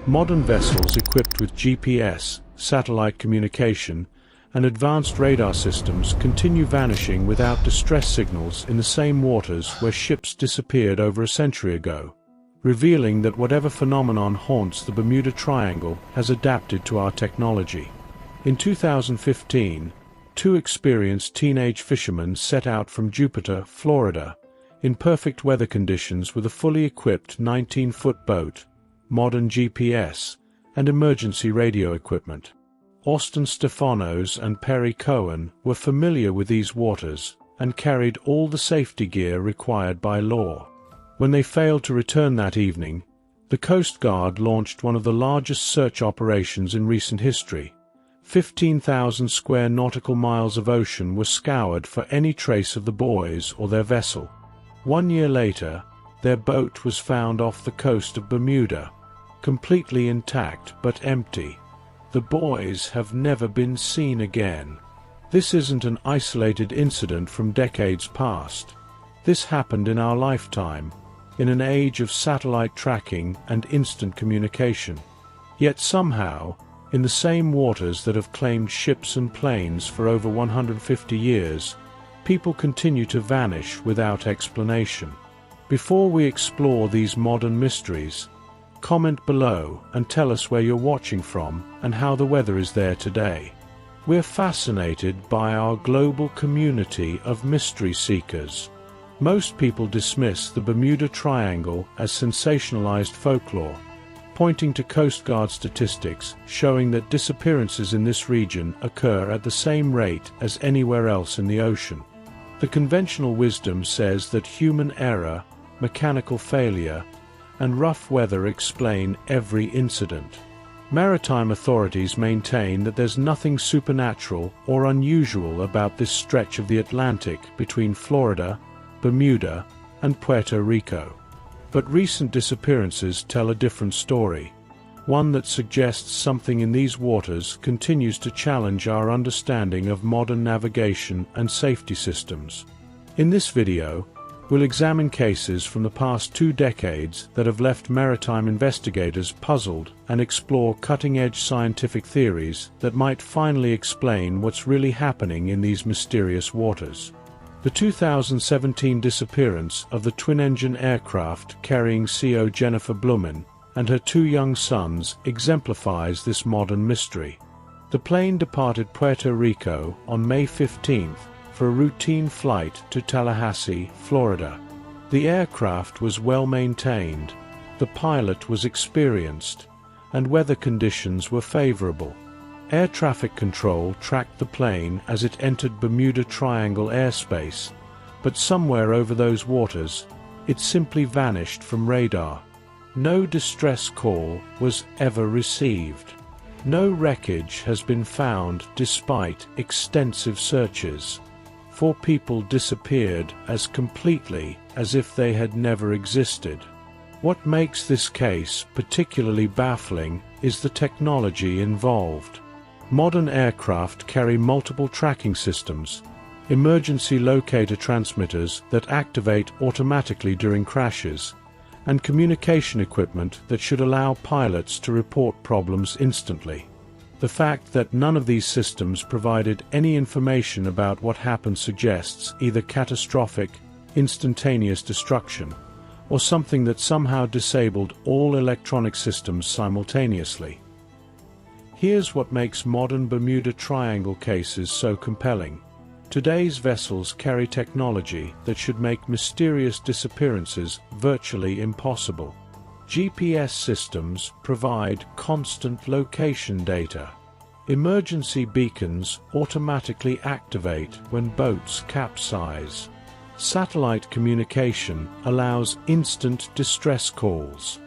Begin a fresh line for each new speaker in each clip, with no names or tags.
Modern vessels equipped with GPS, satellite communication, and advanced radar systems continue vanishing without distress signals in the same waters where ships disappeared over a century ago, revealing that whatever phenomenon haunts the Bermuda Triangle has adapted to our technology. In 2015, two experienced teenage fishermen set out from Jupiter, Florida, in perfect weather conditions with a fully equipped 19-foot boat, modern GPS, and emergency radio equipment. Austin Stefanos and Perry Cohen were familiar with these waters and carried all the safety gear required by law. When they failed to return that evening, the Coast Guard launched one of the largest search operations in recent history. 15,000 square nautical miles of ocean were scoured for any trace of the boys or their vessel. 1 year later, their boat was found off the coast of Bermuda, completely intact but empty. The boys have never been seen again. This isn't an isolated incident from decades past. This happened in our lifetime, in an age of satellite tracking and instant communication. Yet somehow, in the same waters that have claimed ships and planes for over 150 years, people continue to vanish without explanation. Before we explore these modern mysteries, comment below and tell us where you're watching from and how the weather is there today. We're fascinated by our global community of mystery seekers. Most people dismiss the Bermuda Triangle as sensationalized folklore, pointing to Coast Guard statistics showing that disappearances in this region occur at the same rate as anywhere else in the ocean. The conventional wisdom says that human error, mechanical failure, and rough weather explain every incident. Maritime authorities maintain that there's nothing supernatural or unusual about this stretch of the Atlantic between Florida, Bermuda, and Puerto Rico. But recent disappearances tell a different story, one that suggests something in these waters continues to challenge our understanding of modern navigation and safety systems. In this video, we'll examine cases from the past 2 decades that have left maritime investigators puzzled and explore cutting-edge scientific theories that might finally explain what's really happening in these mysterious waters. The 2017 disappearance of the twin-engine aircraft carrying CO Jennifer Blumen and her 2 young sons exemplifies this modern mystery. The plane departed Puerto Rico on May 15th for a routine flight to Tallahassee, Florida. The aircraft was well maintained, the pilot was experienced, and weather conditions were favorable. Air traffic control tracked the plane as it entered Bermuda Triangle airspace, but somewhere over those waters, it simply vanished from radar. No distress call was ever received. No wreckage has been found despite extensive searches. 4 people disappeared as completely as if they had never existed. What makes this case particularly baffling is the technology involved. Modern aircraft carry multiple tracking systems, emergency locator transmitters that activate automatically during crashes, and communication equipment that should allow pilots to report problems instantly. The fact that none of these systems provided any information about what happened suggests either catastrophic, instantaneous destruction, or something that somehow disabled all electronic systems simultaneously. Here's what makes modern Bermuda Triangle cases so compelling. Today's vessels carry technology that should make mysterious disappearances virtually impossible. GPS systems provide constant location data. Emergency beacons automatically activate when boats capsize. Satellite communication allows instant distress calls.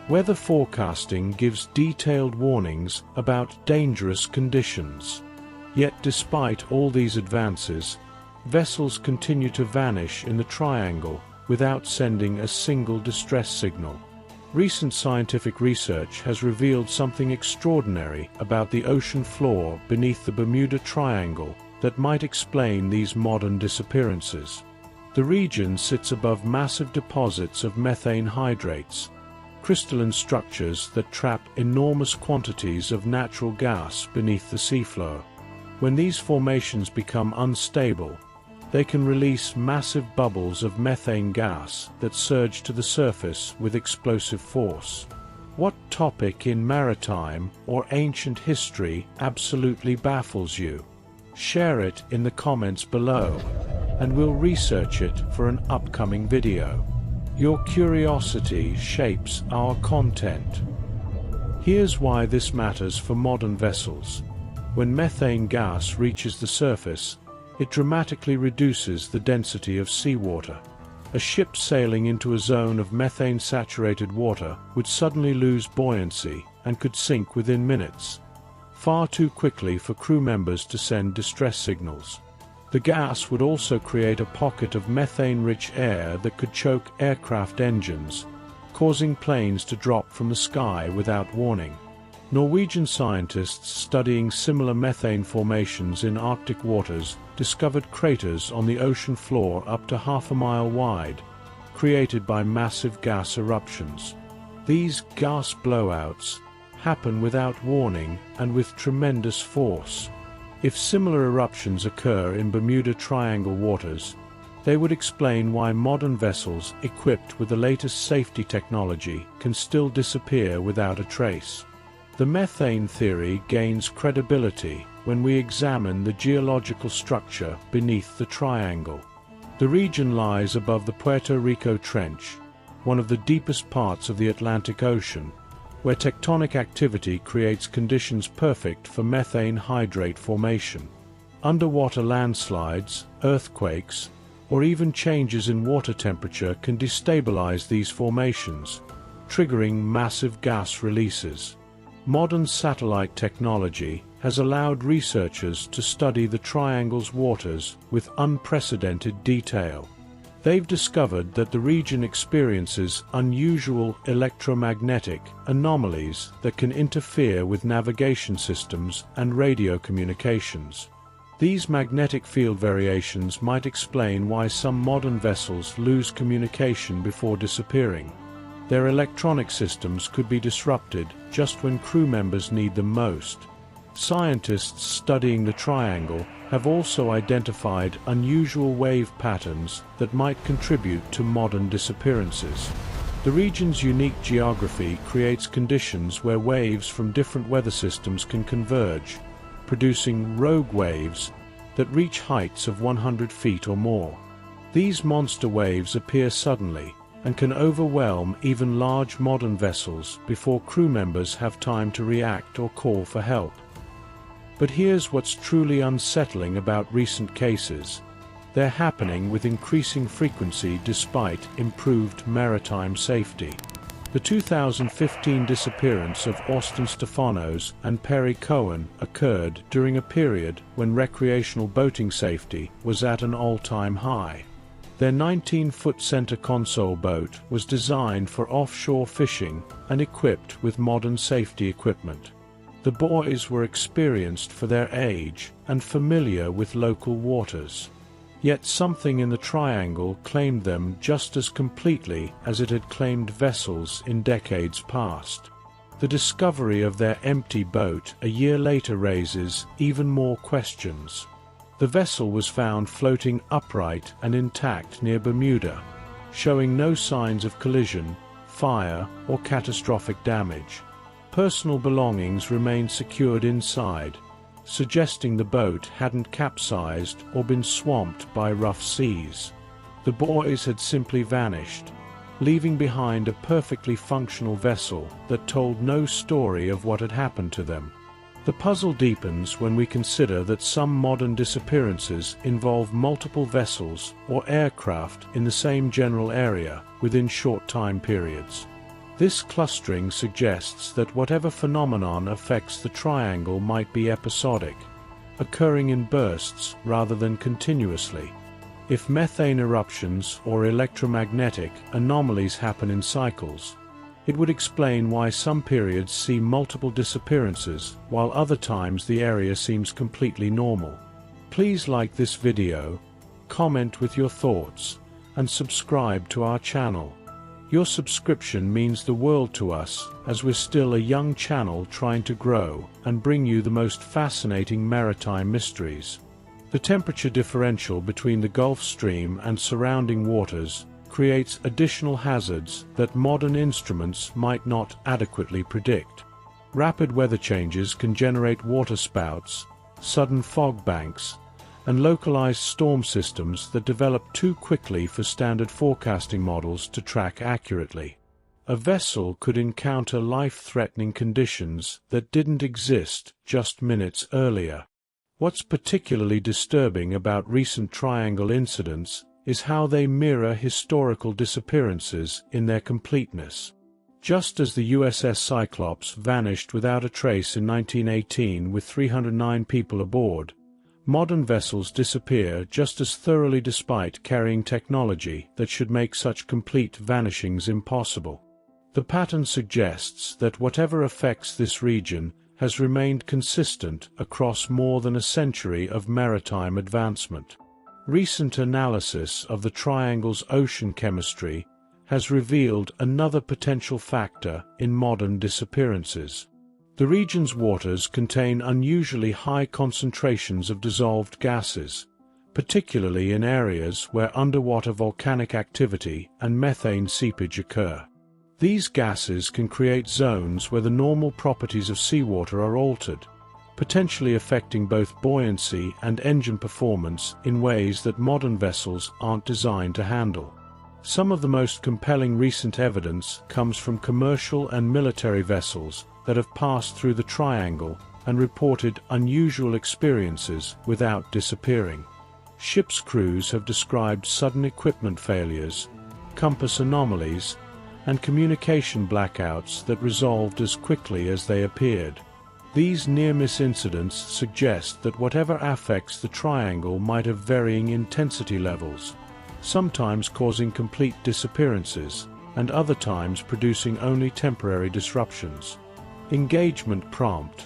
Weather forecasting gives detailed warnings about dangerous conditions. Yet despite all these advances, vessels continue to vanish in the triangle without sending a single distress signal. Recent scientific research has revealed something extraordinary about the ocean floor beneath the Bermuda Triangle that might explain these modern disappearances. The region sits above massive deposits of methane hydrates, crystalline structures that trap enormous quantities of natural gas beneath the seafloor. When these formations become unstable, they can release massive bubbles of methane gas that surge to the surface with explosive force. What topic in maritime or ancient history absolutely baffles you? Share it in the comments below, and we'll research it for an upcoming video. Your curiosity shapes our content. Here's why this matters for modern vessels. When methane gas reaches the surface, it dramatically reduces the density of seawater. A ship sailing into a zone of methane-saturated water would suddenly lose buoyancy and could sink within minutes, far too quickly for crew members to send distress signals. The gas would also create a pocket of methane-rich air that could choke aircraft engines, causing planes to drop from the sky without warning. Norwegian scientists studying similar methane formations in Arctic waters discovered craters on the ocean floor up to half a mile wide, created by massive gas eruptions. These gas blowouts happen without warning and with tremendous force. If similar eruptions occur in Bermuda Triangle waters, they would explain why modern vessels equipped with the latest safety technology can still disappear without a trace. The methane theory gains credibility when we examine the geological structure beneath the triangle. The region lies above the Puerto Rico Trench, one of the deepest parts of the Atlantic Ocean, where tectonic activity creates conditions perfect for methane hydrate formation. Underwater landslides, earthquakes, or even changes in water temperature can destabilize these formations, triggering massive gas releases. Modern satellite technology has allowed researchers to study the triangle's waters with unprecedented detail. They've discovered that the region experiences unusual electromagnetic anomalies that can interfere with navigation systems and radio communications. These magnetic field variations might explain why some modern vessels lose communication before disappearing. Their electronic systems could be disrupted just when crew members need them most. Scientists studying the triangle have also identified unusual wave patterns that might contribute to modern disappearances. The region's unique geography creates conditions where waves from different weather systems can converge, producing rogue waves that reach heights of 100 feet or more. These monster waves appear suddenly and can overwhelm even large modern vessels before crew members have time to react or call for help. But here's what's truly unsettling about recent cases. They're happening with increasing frequency despite improved maritime safety. The 2015 disappearance of Austin Stefanos and Perry Cohen occurred during a period when recreational boating safety was at an all-time high. Their 19-foot center console boat was designed for offshore fishing and equipped with modern safety equipment. The boys were experienced for their age and familiar with local waters. Yet something in the triangle claimed them just as completely as it had claimed vessels in decades past. The discovery of their empty boat a year later raises even more questions. The vessel was found floating upright and intact near Bermuda, showing no signs of collision, fire, or catastrophic damage. Personal belongings remained secured inside, suggesting the boat hadn't capsized or been swamped by rough seas. The boys had simply vanished, leaving behind a perfectly functional vessel that told no story of what had happened to them. The puzzle deepens when we consider that some modern disappearances involve multiple vessels or aircraft in the same general area within short time periods. This clustering suggests that whatever phenomenon affects the triangle might be episodic, occurring in bursts rather than continuously. If methane eruptions or electromagnetic anomalies happen in cycles, it would explain why some periods see multiple disappearances, while other times the area seems completely normal. Please like this video, comment with your thoughts, and subscribe to our channel. Your subscription means the world to us, as we're still a young channel trying to grow and bring you the most fascinating maritime mysteries. The temperature differential between the Gulf Stream and surrounding waters creates additional hazards that modern instruments might not adequately predict. Rapid weather changes can generate waterspouts, sudden fog banks, and localized storm systems that develop too quickly for standard forecasting models to track accurately. A vessel could encounter life-threatening conditions that didn't exist just minutes earlier. What's particularly disturbing about recent triangle incidents is how they mirror historical disappearances in their completeness. Just as the USS Cyclops vanished without a trace in 1918 with 309 people aboard, modern vessels disappear just as thoroughly despite carrying technology that should make such complete vanishings impossible. The pattern suggests that whatever affects this region has remained consistent across more than a century of maritime advancement. Recent analysis of the triangle's ocean chemistry has revealed another potential factor in modern disappearances. The region's waters contain unusually high concentrations of dissolved gases, particularly in areas where underwater volcanic activity and methane seepage occur. These gases can create zones where the normal properties of seawater are altered, potentially affecting both buoyancy and engine performance in ways that modern vessels aren't designed to handle. Some of the most compelling recent evidence comes from commercial and military vessels that have passed through the triangle and reported unusual experiences without disappearing. Ships' crews have described sudden equipment failures, compass anomalies, and communication blackouts that resolved as quickly as they appeared. These near-miss incidents suggest that whatever affects the triangle might have varying intensity levels, sometimes causing complete disappearances, and other times producing only temporary disruptions. Engagement prompt.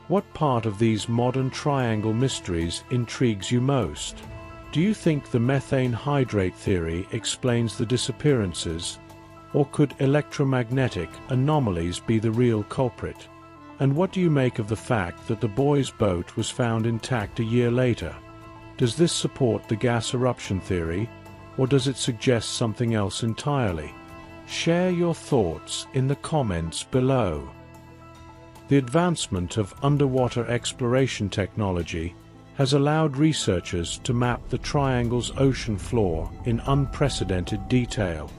What part of these modern triangle mysteries intrigues you most? Do you think the methane hydrate theory explains the disappearances, or could electromagnetic anomalies be the real culprit? And what do you make of the fact that the boys' boat was found intact a year later? Does this support the gas eruption theory, or does it suggest something else entirely? Share your thoughts in the comments below. The advancement of underwater exploration technology has allowed researchers to map the triangle's ocean floor in unprecedented detail.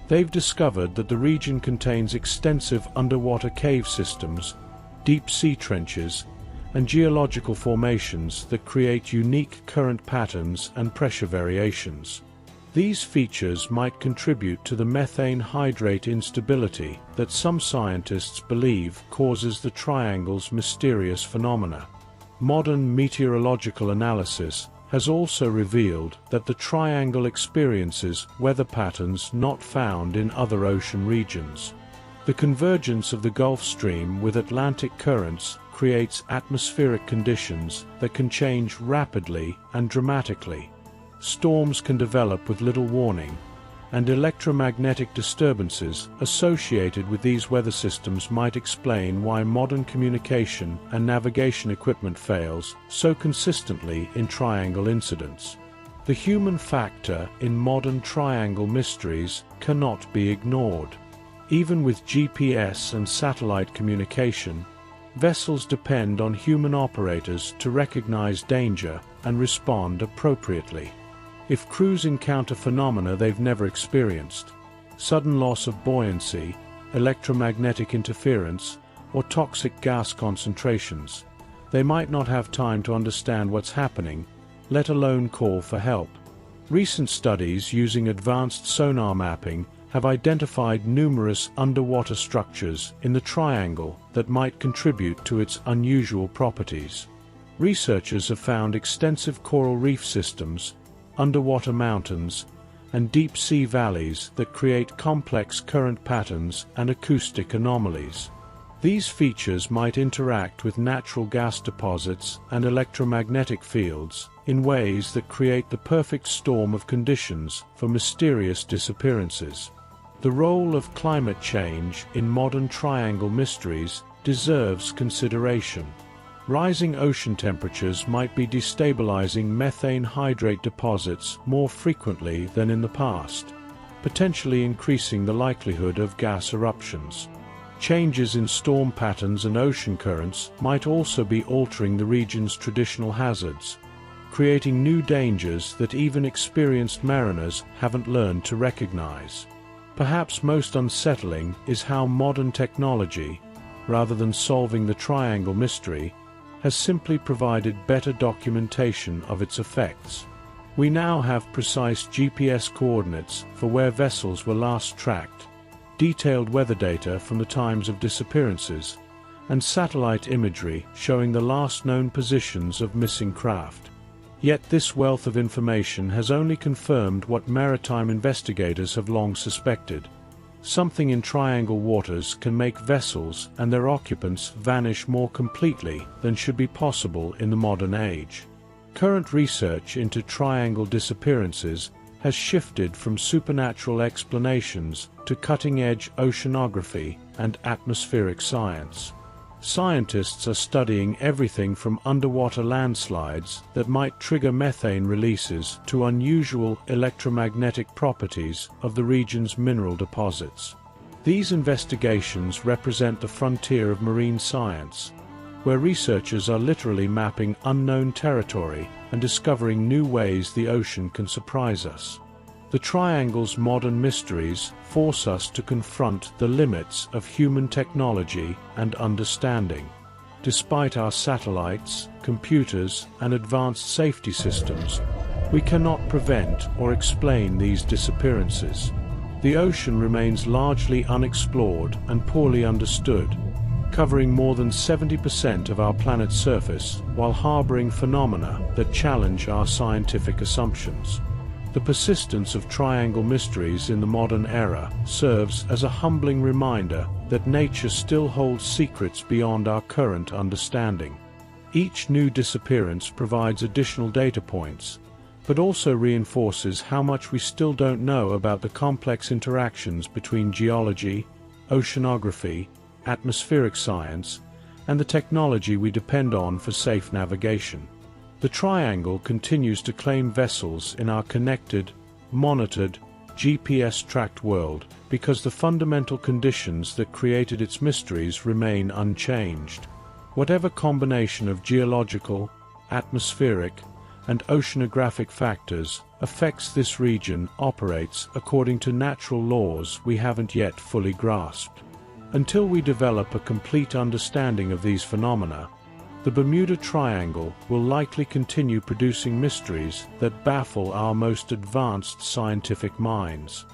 They've discovered that the region contains extensive underwater cave systems, deep sea trenches, and geological formations that create unique current patterns and pressure variations. These features might contribute to the methane hydrate instability that some scientists believe causes the triangle's mysterious phenomena. Modern meteorological analysis has also revealed that the triangle experiences weather patterns not found in other ocean regions. The convergence of the Gulf Stream with Atlantic currents creates atmospheric conditions that can change rapidly and dramatically. Storms can develop with little warning, and electromagnetic disturbances associated with these weather systems might explain why modern communication and navigation equipment fails so consistently in triangle incidents. The human factor in modern triangle mysteries cannot be ignored. Even with GPS and satellite communication, vessels depend on human operators to recognize danger and respond appropriately. If crews encounter phenomena they've never experienced, sudden loss of buoyancy, electromagnetic interference, or toxic gas concentrations, they might not have time to understand what's happening, let alone call for help. Recent studies using advanced sonar mapping have identified numerous underwater structures in the triangle that might contribute to its unusual properties. Researchers have found extensive coral reef systems, underwater mountains, and deep-sea valleys that create complex current patterns and acoustic anomalies. These features might interact with natural gas deposits and electromagnetic fields in ways that create the perfect storm of conditions for mysterious disappearances. The role of climate change in modern triangle mysteries deserves consideration. Rising ocean temperatures might be destabilizing methane hydrate deposits more frequently than in the past, potentially increasing the likelihood of gas eruptions. Changes in storm patterns and ocean currents might also be altering the region's traditional hazards, creating new dangers that even experienced mariners haven't learned to recognize. Perhaps most unsettling is how modern technology, rather than solving the triangle mystery, has simply provided better documentation of its effects. We now have precise GPS coordinates for where vessels were last tracked, detailed weather data from the times of disappearances, and satellite imagery showing the last known positions of missing craft. Yet this wealth of information has only confirmed what maritime investigators have long suspected. Something in triangle waters can make vessels and their occupants vanish more completely than should be possible in the modern age. Current research into triangle disappearances has shifted from supernatural explanations to cutting-edge oceanography and atmospheric science. Scientists are studying everything from underwater landslides that might trigger methane releases to unusual electromagnetic properties of the region's mineral deposits. These investigations represent the frontier of marine science, where researchers are literally mapping unknown territory and discovering new ways the ocean can surprise us. The Triangle's modern mysteries force us to confront the limits of human technology and understanding. Despite our satellites, computers, and advanced safety systems, we cannot prevent or explain these disappearances. The ocean remains largely unexplored and poorly understood, covering more than 70% of our planet's surface while harboring phenomena that challenge our scientific assumptions. The persistence of triangle mysteries in the modern era serves as a humbling reminder that nature still holds secrets beyond our current understanding. Each new disappearance provides additional data points, but also reinforces how much we still don't know about the complex interactions between geology, oceanography, atmospheric science, and the technology we depend on for safe navigation. The Triangle continues to claim vessels in our connected, monitored, GPS-tracked world because the fundamental conditions that created its mysteries remain unchanged. Whatever combination of geological, atmospheric, and oceanographic factors affects this region operates according to natural laws we haven't yet fully grasped. Until we develop a complete understanding of these phenomena, the Bermuda Triangle will likely continue producing mysteries that baffle our most advanced scientific minds.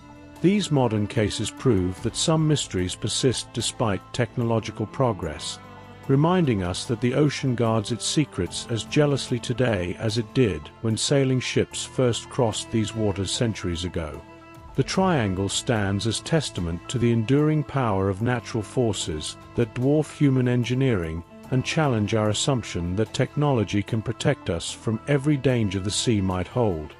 These modern cases prove that some mysteries persist despite technological progress, reminding us that the ocean guards its secrets as jealously today as it did when sailing ships first crossed these waters centuries ago. The Triangle stands as testament to the enduring power of natural forces that dwarf human engineering and challenge our assumption that technology can protect us from every danger the sea might hold.